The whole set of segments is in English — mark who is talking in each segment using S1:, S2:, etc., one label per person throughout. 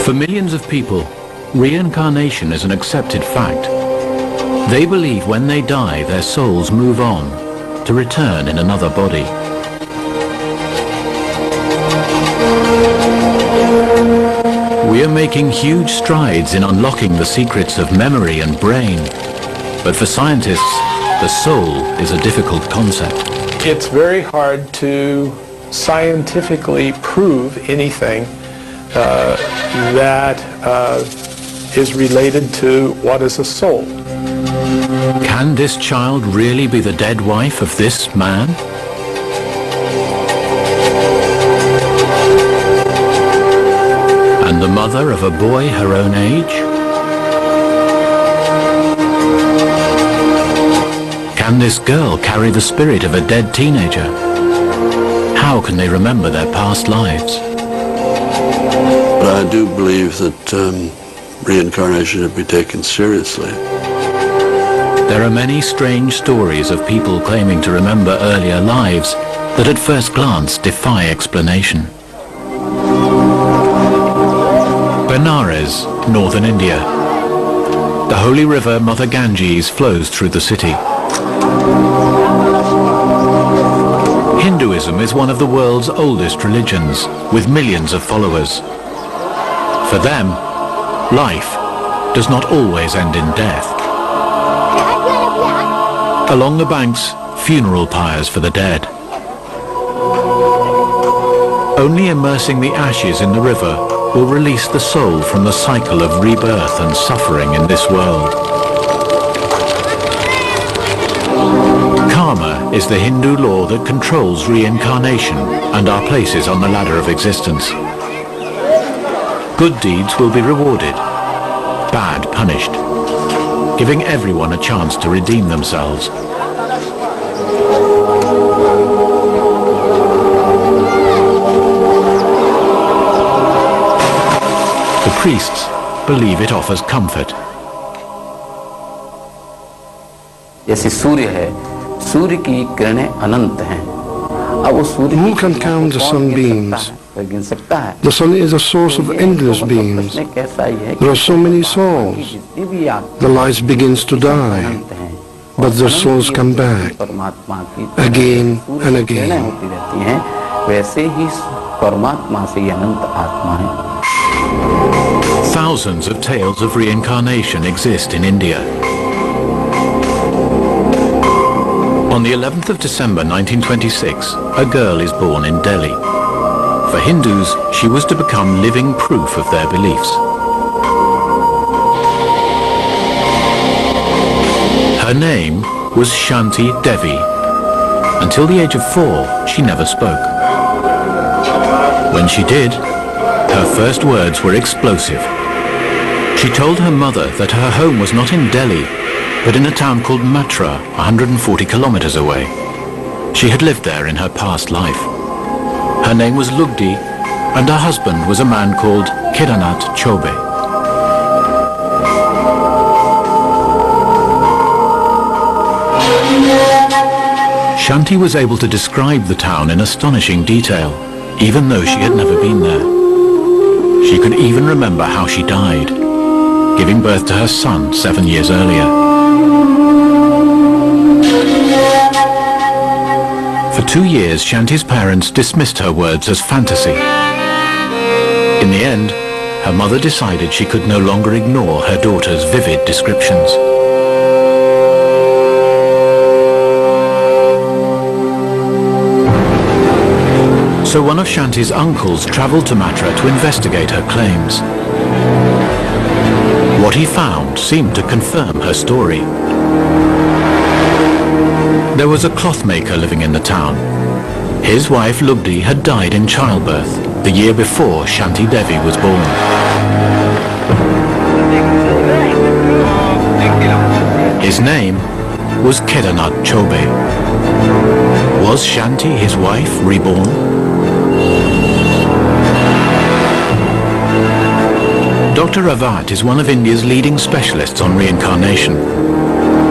S1: For millions of people, reincarnation is an accepted fact. They believe when they die, their souls move on to return in another body. We are making huge strides in unlocking the secrets of memory and brain. But for scientists, the soul is a difficult concept.
S2: It's very hard to scientifically prove anything that is related to what is a soul.
S1: Can this child really be the dead wife of this man? And the mother of a boy her own age? Can this girl carry the spirit of a dead teenager? How can they remember their past lives?
S3: But I do believe that reincarnation should be taken seriously.
S1: There are many strange stories of people claiming to remember earlier lives that at first glance defy explanation. Benares, northern India. The holy river Mother Ganges flows through the city. Hinduism is one of the world's oldest religions, with millions of followers. For them, life does not always end in death. Along the banks, funeral pyres for the dead. Only immersing the ashes in the river will release the soul from the cycle of rebirth and suffering in this world. Karma is the Hindu law that controls reincarnation and our places on the ladder of existence. Good deeds will be rewarded, bad punished, giving everyone a chance to redeem themselves. The priests believe it offers comfort.
S4: जैसे सूर्य है, सूर्य की किरणें अनंत हैं। अब वो सूर्य
S5: Who can count the sunbeams? The sun is a source of endless beams. There are so many souls. The light begins to die, but their souls come back again and again.
S1: Thousands of tales of reincarnation exist in India. On the 11th of December 1926, a girl is born in Delhi. For Hindus, she was to become living proof of their beliefs. Her name was Shanti Devi. Until the age of 4, she never spoke. When she did, her first words were explosive. She told her mother that her home was not in Delhi, but in a town called Matra, 140 kilometers away. She had lived there in her past life. Her name was Lugdi, and her husband was a man called Kedarnath Chobe. Shanti was able to describe the town in astonishing detail, even though she had never been there. She could even remember how she died, giving birth to her son 7 years earlier. For 2 years, Shanti's parents dismissed her words as fantasy. In the end, her mother decided she could no longer ignore her daughter's vivid descriptions. So one of Shanti's uncles traveled to Matra to investigate her claims. What he found seemed to confirm her story. There was a clothmaker living in the town. His wife Lugdi had died in childbirth the year before Shanti Devi was born. His name was Kedarnath Chobe. Was Shanti his wife reborn? Dr. Ravat is one of India's leading specialists on reincarnation.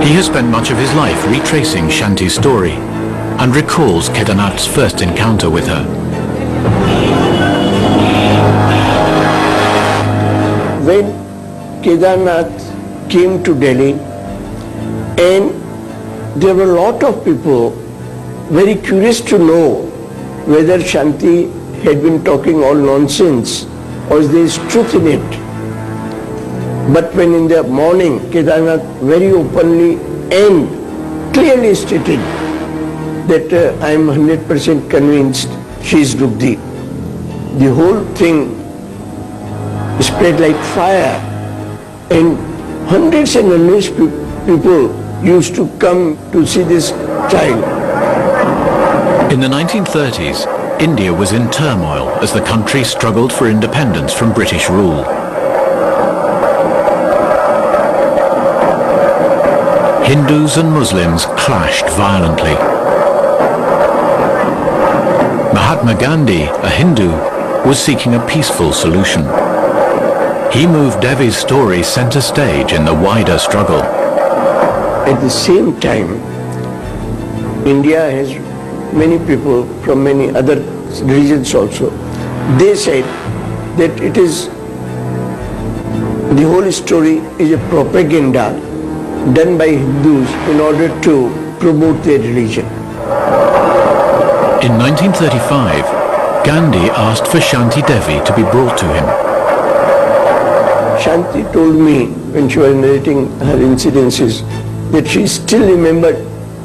S1: He has spent much of his life retracing Shanti's story and recalls Kedarnath's first encounter with her.
S6: when Kedarnath came to Delhi, and there were a lot of people very curious to know whether Shanti had been talking all nonsense or there is truth in it. But when in the morning Kedarnath very openly and clearly stated that I am 100% convinced she is Rugdi, the whole thing spread like fire, and hundreds and hundreds people used to come to see this child.
S1: In the 1930s, India was in turmoil as the country struggled for independence from British rule. Hindus and Muslims clashed violently. Mahatma Gandhi, a Hindu, was seeking a peaceful solution. He moved Devi's story center stage in the wider struggle.
S6: At the same time, India has many people from many other religions also. They said that it is, the whole story is a propaganda done by Hindus in order to promote their religion.
S1: In 1935, Gandhi asked for Shanti Devi to be brought to him.
S6: Shanti told me when she was narrating her incidences that she still remembered,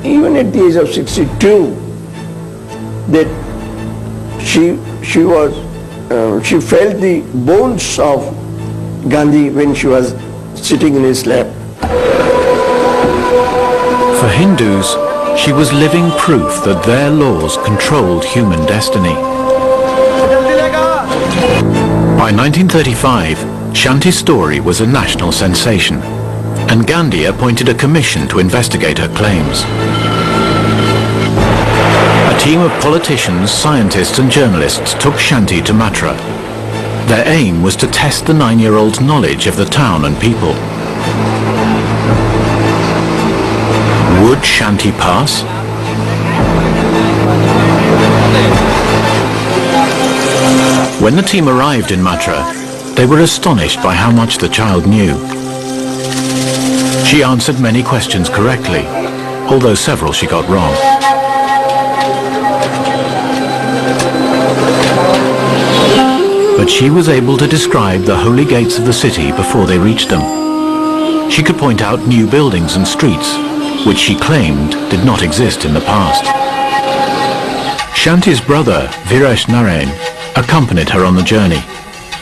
S6: even at the age of 62, that she felt the bones of Gandhi when she was sitting in his lap.
S1: For Hindus, she was living proof that their laws controlled human destiny. By 1935, Shanti's story was a national sensation, and Gandhi appointed a commission to investigate her claims. A team of politicians, scientists and journalists took Shanti to Mathura. Their aim was to test the 9-year-old's knowledge of the town and people. Would Shanti pass? When the team arrived in Mathura, they were astonished by how much the child knew. She answered many questions correctly, although several she got wrong. But she was able to describe the holy gates of the city before they reached them. She could point out new buildings and streets, which she claimed did not exist in the past. Shanti's brother, Viresh Narain, accompanied her on the journey.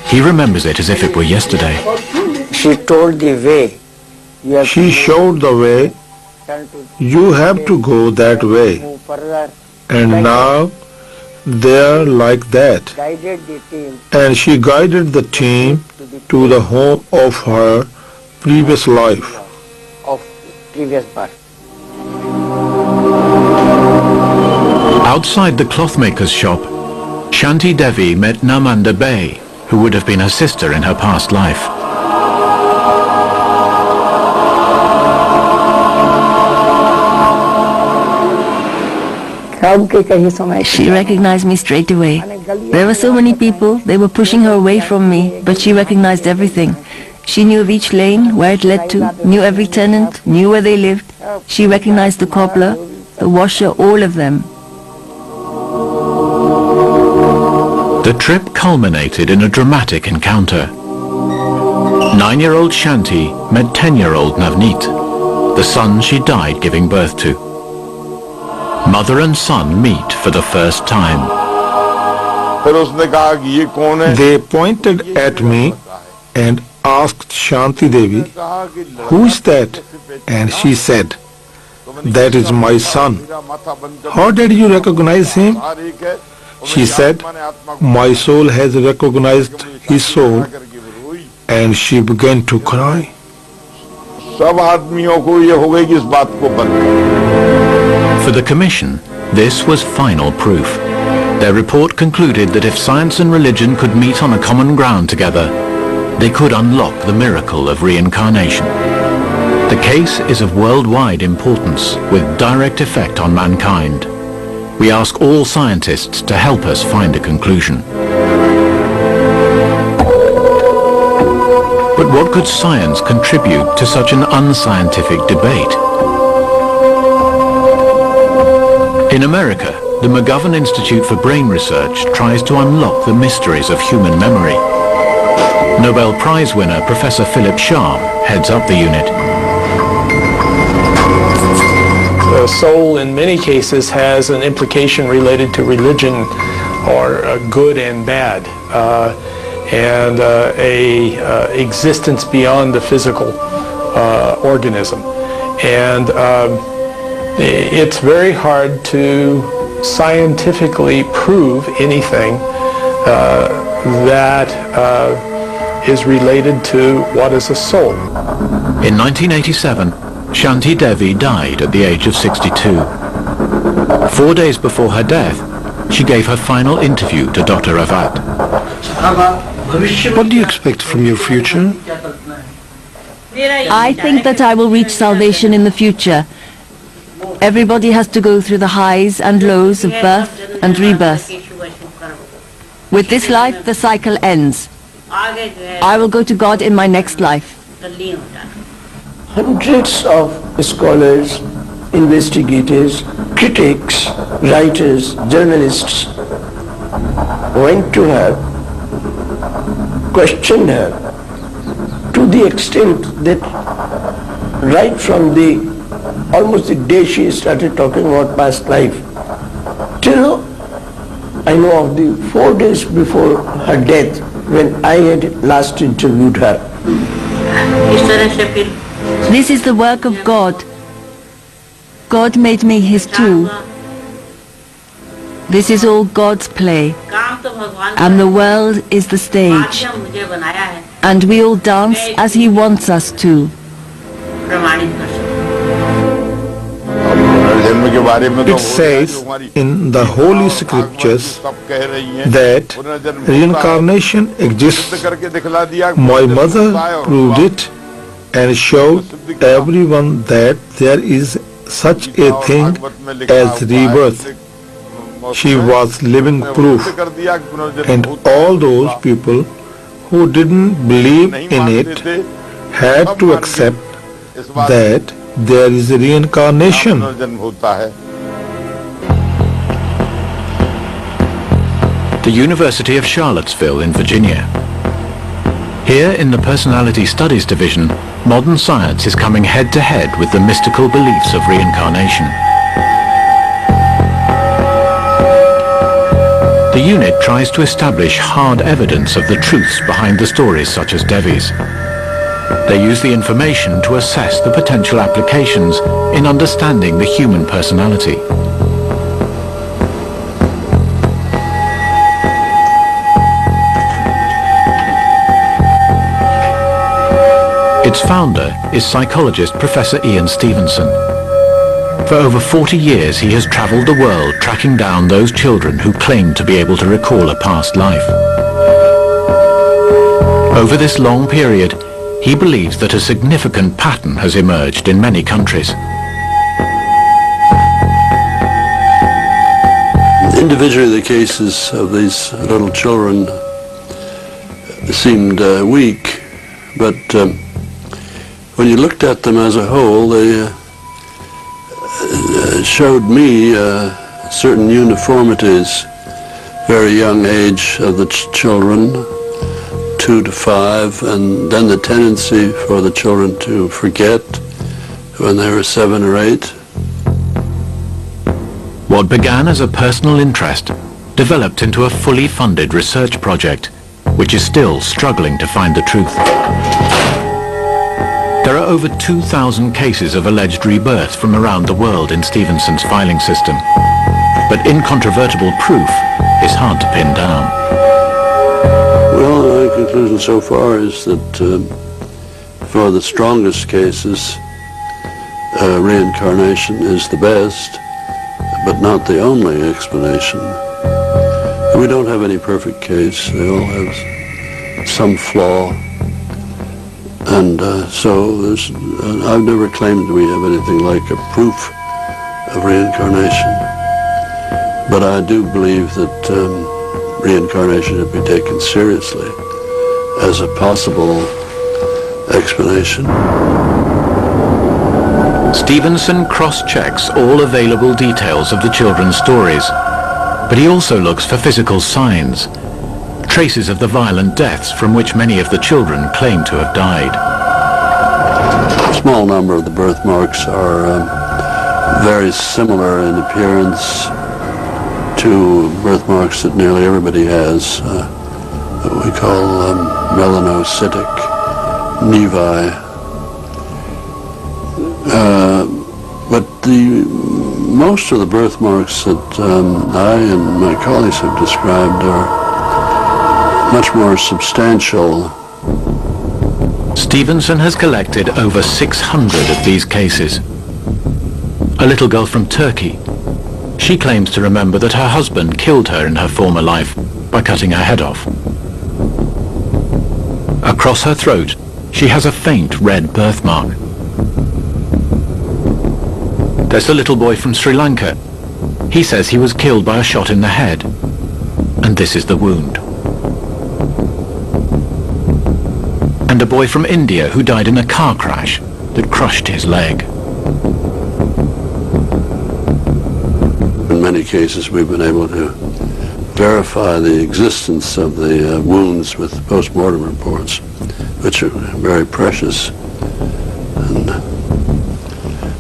S1: He remembers it as if it were yesterday.
S6: She told the way.
S5: She showed the way. You have to go that way. And now they are like that. And she guided the team to the home of her previous life.
S1: Outside the clothmaker's shop, Shanti Devi met Namanda Bay, who would have been her sister in her past life.
S7: She recognized me straight away. There were so many people, they were pushing her away from me, but she recognized everything. She knew of each lane, where it led to, knew every tenant, knew where they lived. She recognized the cobbler, the washer, all of them.
S1: The trip culminated in a dramatic encounter. 9-year-old Shanti met 10-year-old Navneet, the son she died giving birth to. Mother and son meet for the first time.
S5: They pointed at me and asked Shanti Devi, "Who is that?" And she said, "That is my son." "How did you recognize him?" She said, "My soul has recognized his soul," and she began to cry.
S1: For the commission, this was final proof. Their report concluded that if science and religion could meet on a common ground together, they could unlock the miracle of reincarnation. The case is of worldwide importance, with direct effect on mankind. We ask all scientists to help us find a conclusion. But what could science contribute to such an unscientific debate? In America, the McGovern Institute for Brain Research tries to unlock the mysteries of human memory. Nobel Prize winner Professor Philip Sharp heads up the unit.
S2: The soul in many cases has an implication related to religion or good and bad, and a existence beyond the physical organism. And it's very hard to scientifically prove anything that is related to what is a soul.
S1: In 1987, Shanti Devi died at the age of 62. 4 days before her death, she gave her final interview to Dr. Avat.
S5: What do you expect from your future?
S7: I think that I will reach salvation in the future. Everybody has to go through the highs and lows of birth and rebirth. With this life, the cycle ends. I will go to God in my next life.
S6: Hundreds of scholars, investigators, critics, writers, journalists went to her, questioned her, to the extent that right from almost the day she started talking about past life, till I know of the 4 days before her death, when I had last interviewed her.
S7: This is the work of God. God made me his tool. This is all God's play. And the world is the stage. And we all dance as he wants us to.
S8: It says in the Holy Scriptures that reincarnation exists. My mother proved it and showed everyone that there is such a thing as rebirth. She was living proof, and all those people who didn't believe in it had to accept that there is a reincarnation.
S1: The University of Charlottesville in Virginia. Here in the Personality Studies Division, modern science is coming head-to-head with the mystical beliefs of reincarnation. The unit tries to establish hard evidence of the truths behind the stories such as Devi's. They use the information to assess the potential applications in understanding the human personality. Its founder is psychologist Professor Ian Stevenson. For over 40 years he has travelled the world tracking down those children who claim to be able to recall a past life. Over this long period, he believes that a significant pattern has emerged in many countries.
S3: Individually, the cases of these little children seemed weak, but when you looked at them as a whole, they showed me certain uniformities. Very young age of the children, 2 to 5, and then the tendency for the children to forget when they were 7 or 8.
S1: What began as a personal interest developed into a fully funded research project, which is still struggling to find the truth. There are over 2,000 cases of alleged rebirth from around the world in Stevenson's filing system, but incontrovertible proof is hard to pin down.
S3: Well, my conclusion so far is that for the strongest cases, reincarnation is the best, but not the only explanation. We don't have any perfect case. They all have some flaw. And so I've never claimed we have anything like a proof of reincarnation. But I do believe that reincarnation should be taken seriously as a possible explanation.
S1: Stevenson cross-checks all available details of the children's stories, but he also looks for physical signs, traces of the violent deaths from which many of the children claim to have died.
S3: A small number of the birthmarks are very similar in appearance to birthmarks that nearly everybody has, what we call melanocytic nevi. But most of the birthmarks that I and my colleagues have described are much more substantial.
S1: Stevenson has collected over 600 of these cases. A little girl from Turkey. She claims to remember that her husband killed her in her former life by cutting her head off. Across her throat, she has a faint red birthmark. There's a little boy from Sri Lanka. He says he was killed by a shot in the head, and this is the wound. And a boy from India who died in a car crash that crushed his leg.
S3: In many cases we've been able to verify the existence of the wounds with post-mortem reports, which are very precious, and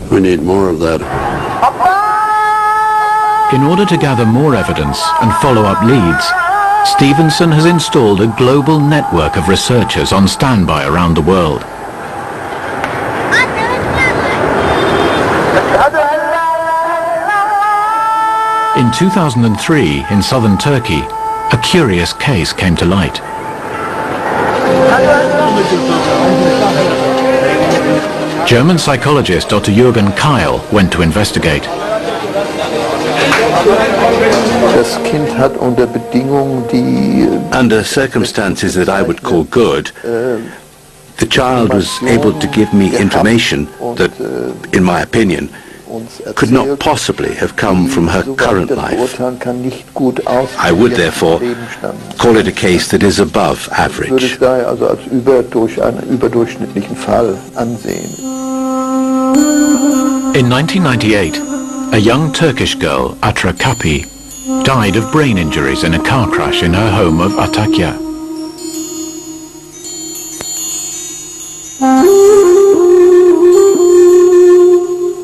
S3: we need more of that.
S1: In order to gather more evidence and follow up leads, Stevenson has installed a global network of researchers on standby around the world. In 2003, in southern Turkey, a curious case came to light. German psychologist Dr. Jürgen Keil went to investigate.
S9: Under circumstances that I would call good, the child was able to give me information that, in my opinion, could not possibly have come from her current life. I would therefore call it a case that is above average.
S1: In 1998, a young Turkish girl, Atra Kapi, died of brain injuries in a car crash in her home of Antakya.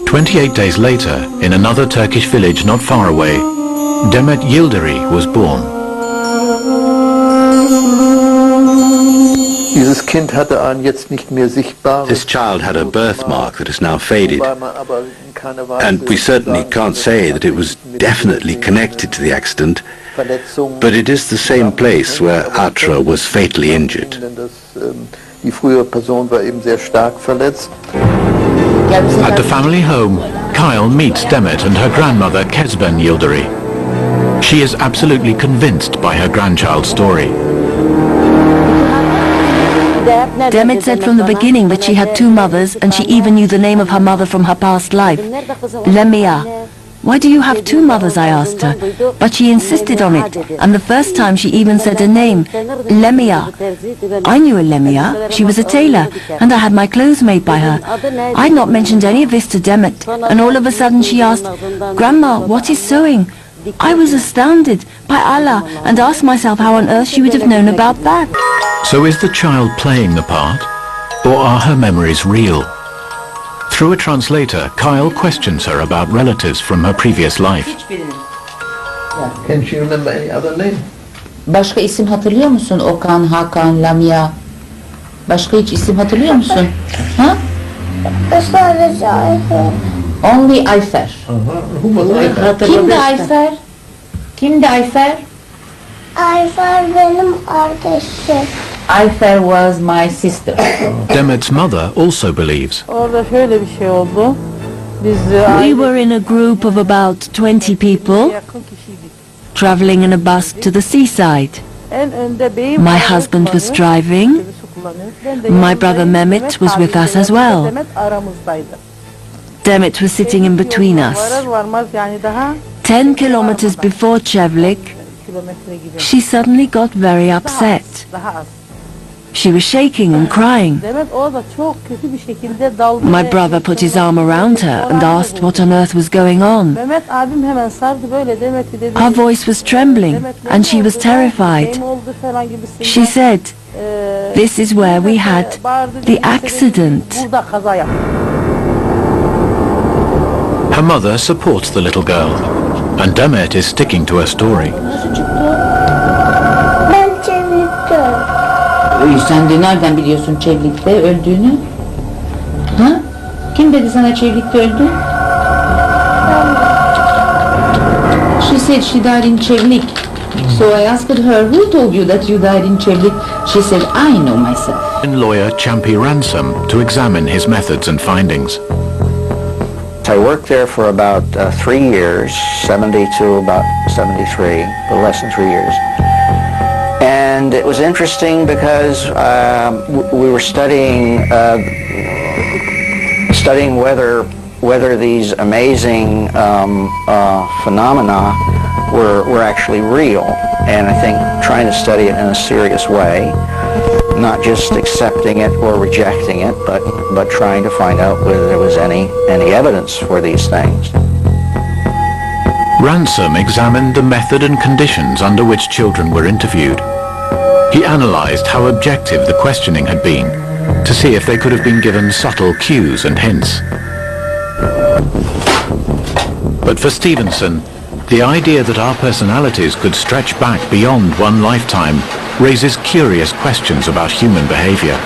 S1: "28 days later, in another Turkish village not far away, Demet Yıldırı was born.
S9: This child had a birthmark that has now faded, and we certainly can't say that it was definitely connected to the accident, but it is the same place where Atra was fatally injured.
S1: At the family home, Kyle meets Demet and her grandmother Kezben Yıldırı. She is absolutely convinced by her grandchild's story.
S7: Demet said from the beginning that she had two mothers, and she even knew the name of her mother from her past life. Lemia. "Why do you have two mothers?" I asked her. But she insisted on it, and the first time she even said her name, Lemia. I knew a Lemia. She was a tailor, and I had my clothes made by her. I'd not mentioned any of this to Demet, and all of a sudden she asked, "Grandma, what is sewing?" I was astounded, by Allah, and asked myself how on earth she would have known about that.
S1: So is the child playing the part, or are her memories real? Through a translator, Kyle questions her about relatives from her previous life.
S8: Can she remember any other name?
S10: Başka isim hatırlıyor musun? Okan, Hakan, Lamia. Başka hiç isim hatırlıyor musun? Ha?
S11: Sadece Ayfer.
S10: Only Ayfer.
S8: Who was Ayfer?
S10: Kimdi Ayfer? Kimdi Ayfer?
S11: Ayfer benim kardeşim.
S10: Ayfer was my sister.
S1: Demet's mother also believes.
S12: Orada şöyle bir şey oldu.
S7: We were in a group of about 20 people traveling in a bus to the seaside. My husband was driving. My brother Mehmet was with us as well. Demet was sitting in between us. 10 kilometers before Çevlik, she suddenly got very upset. She was shaking and crying.
S12: Demet orada çok kötü bir şekilde daldı.
S7: My brother put his arm around her and asked what on earth was going on.
S12: Mehmet abim hemen sardı böyle Demet'i dedi.
S7: Her voice was trembling and she was terrified. She said, "This is where we had the accident."
S12: Burada kaza yaptı.
S1: Her mother supports the little girl, and Demet is sticking to her story.
S11: Ben çevikte.
S10: Sen de nereden biliyorsun Çevlik'te öldüğünü? Ha? Kim dedi sana Çevlik'te öldü? She said she died in Çevlik. So I asked her, who told you that you died in Çevlik? She said, I know myself.
S1: And lawyer Champi Ransom to examine his methods and findings.
S13: I worked there for about 3 years, 70 to about 73, but less than 3 years. And it was interesting because we were studying whether these amazing phenomena were actually real, and I think trying to study it in a serious way, not just accepting it or rejecting it, but trying to find out whether there was any evidence for these things.
S1: Ransom examined the method and conditions under which children were interviewed. He analyzed how objective the questioning had been to see if they could have been given subtle cues and hints. But for Stevenson, the idea that our personalities could stretch back beyond one lifetime raises curious questions about human behavior.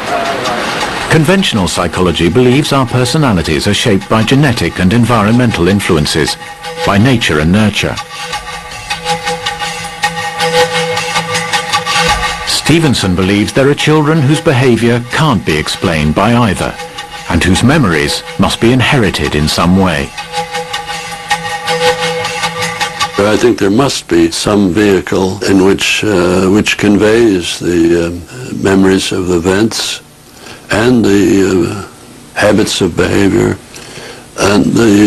S1: Conventional psychology believes our personalities are shaped by genetic and environmental influences, by nature and nurture. Stevenson believes there are children whose behavior can't be explained by either, and whose memories must be inherited in some way.
S3: I think there must be some vehicle in which conveys the memories of events and the habits of behavior and the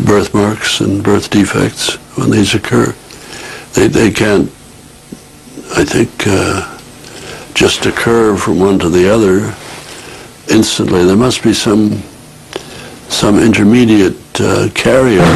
S3: birthmarks and birth defects when these occur. They can't, I think, just occur from one to the other instantly. There must be some intermediate carrier.